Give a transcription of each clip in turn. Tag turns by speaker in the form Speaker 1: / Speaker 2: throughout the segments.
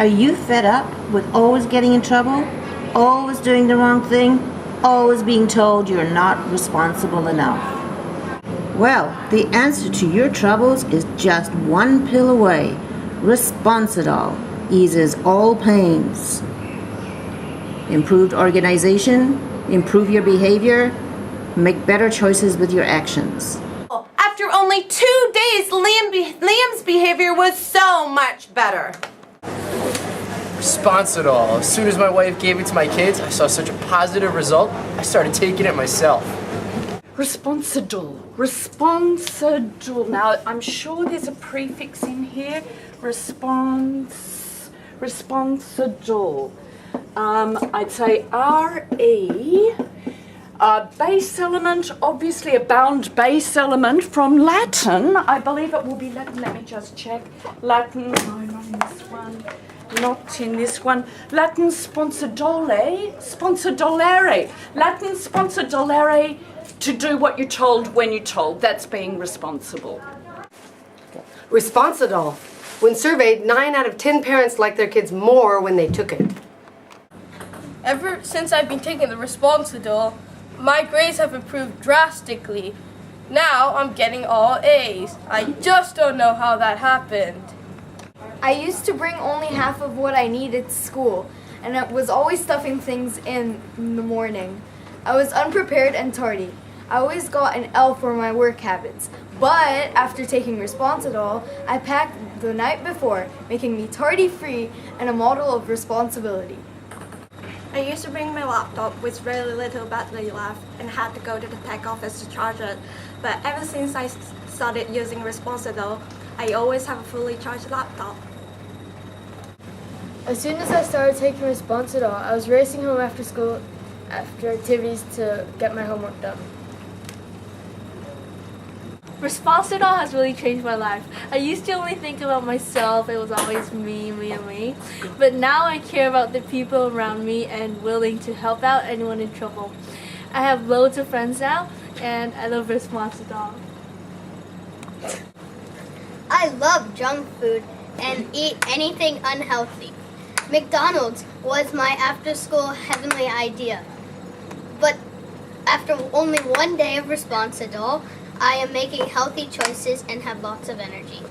Speaker 1: Are you fed up with always getting in trouble, always doing the wrong thing, always being told you're not responsible enough? Well, the answer to your troubles is just one pill away. Responsodol eases all pains. Improved organization, improve your behavior, make better choices with your actions.
Speaker 2: After only 2 days, Liam's behavior was so much better.
Speaker 3: Responsodol. As soon as my wife gave it to my kids, I saw such a positive result, I started taking it myself.
Speaker 4: Responsodol. Responsodol. Now, I'm sure there's a prefix in here. Responsodol. I'd say R-E. Base element, obviously a bound base element from Latin. I believe it will be Latin. Let me just check. Latin, no, not in this one. Not in this one. Latin sponsodole, sponsodolere. Latin sponsodolere, to do what you're told when you're told. That's being responsible.
Speaker 5: Responsodol. When surveyed, 9 out of 10 parents like their kids more when they took it.
Speaker 6: Ever since I've been taking the Responsodol, my grades have improved drastically. Now I'm getting all A's. I just don't know how that happened.
Speaker 7: I used to bring only half of what I needed to school, and it was always stuffing things in the morning. I was unprepared and tardy. I always got an L for my work habits. But after taking Responsodol, I packed the night before, making me tardy-free and a model of responsibility.
Speaker 8: I used to bring my laptop with very little battery left and had to go to the tech office to charge it. But ever since I started using Responsodol, I always have a fully charged laptop.
Speaker 9: As soon as I started taking Responsodol, I was racing home after school, after activities, to get my homework done.
Speaker 10: Responsodol has really changed my life. I used to only think about myself. It was always me, me, and me. But now I care about the people around me and willing to help out anyone in trouble. I have loads of friends now, and I love Responsodol.
Speaker 11: I love junk food and eat anything unhealthy. McDonald's was my after-school heavenly idea. But after only 1 day of Responsodol, I am making healthy choices and have lots of energy.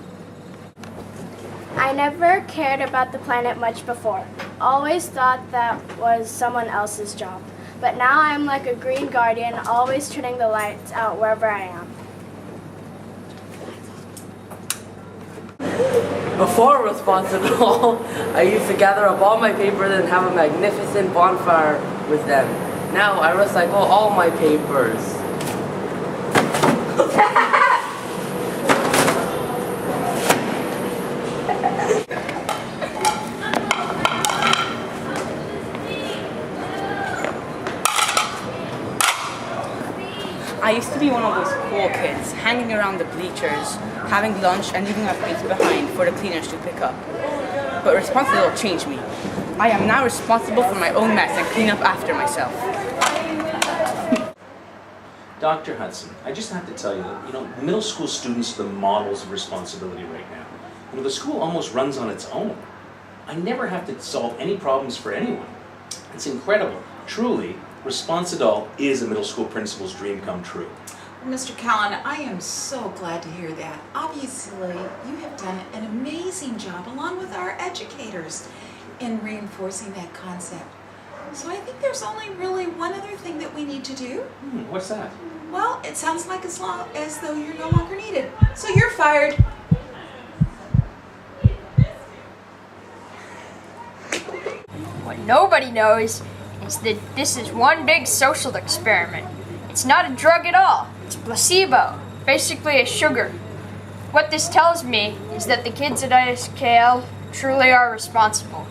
Speaker 12: I never cared about the planet much before. Always thought that was someone else's job. But now I'm like a green guardian, always turning the lights out wherever I am.
Speaker 3: Before Responsodol, I used to gather up all my papers and have a magnificent bonfire with them. Now I recycle all my papers.
Speaker 13: I used to be one of those cool kids, hanging around the bleachers, having lunch and leaving my plates behind for the cleaners to pick up. But Responsodol changed me. I am now responsible for my own mess and clean up after myself.
Speaker 14: Dr. Hudson, I just have to tell you that, middle school students are the models of responsibility right now. The school almost runs on its own. I never have to solve any problems for anyone. It's incredible. Truly, Responsodol is a middle school principal's dream come true.
Speaker 15: Mr. Callan, I am so glad to hear that. Obviously, you have done an amazing job, along with our educators, in reinforcing that concept. So I think there's only really one other thing that we need to do.
Speaker 14: What's that?
Speaker 15: Well, it sounds like as though you're no longer needed. So you're fired.
Speaker 16: What nobody knows is that this is one big social experiment. It's not a drug at all. It's placebo, basically a sugar. What this tells me is that the kids at ISKL truly are responsible.